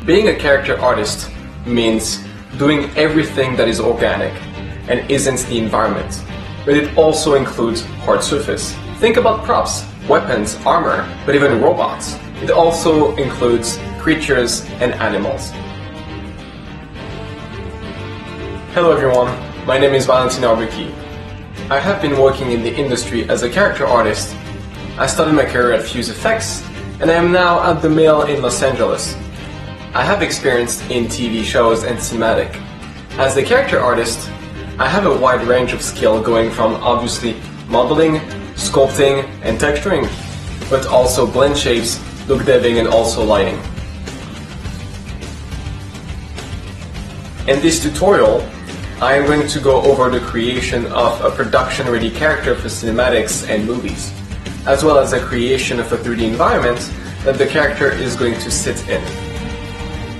Being a character artist means doing everything that is organic and isn't the environment, but it also includes hard surface. Think about props, weapons, armor, but even robots. It also includes creatures and animals. Hello everyone, my name is Valentin Arbuki. I have been working in the industry as a character artist. I started my career at Fuse Effects, and I am now at the Mill in Los Angeles. I have experience in TV shows and cinematic. As a character artist, I have a wide range of skill going from obviously modeling, sculpting, and texturing, but also blend shapes, look deving, and also lighting. In this tutorial, I am going to go over the creation of a production-ready character for cinematics and movies, as well as the creation of a 3D environment that the character is going to sit in.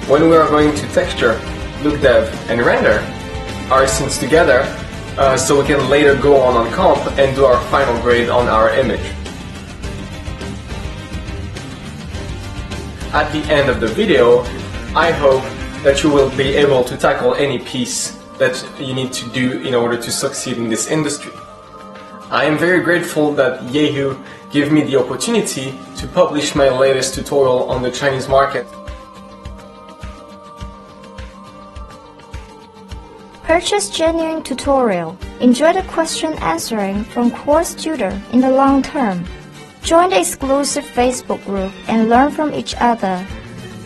When we are going to texture, look dev, and render our scenes together, so we can later go on comp and do our final grade on our image. At the end of the video, I hope that you will be able to tackle any piece that you need to do in order to succeed in this industry. I am very grateful that Yahoo gave me the opportunity to publish my latest tutorial on the Chinese market. Purchase genuine tutorial. Enjoy the question answering from course tutor in the long term. Join the exclusive Facebook group and learn from each other.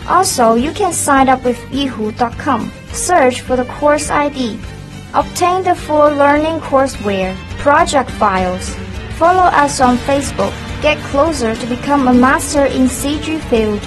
Also, you can sign up with yahoo.com. Search for the course ID. Obtain the full learning courseware, project files. Follow us on Facebook. Get closer to become a master in CG field.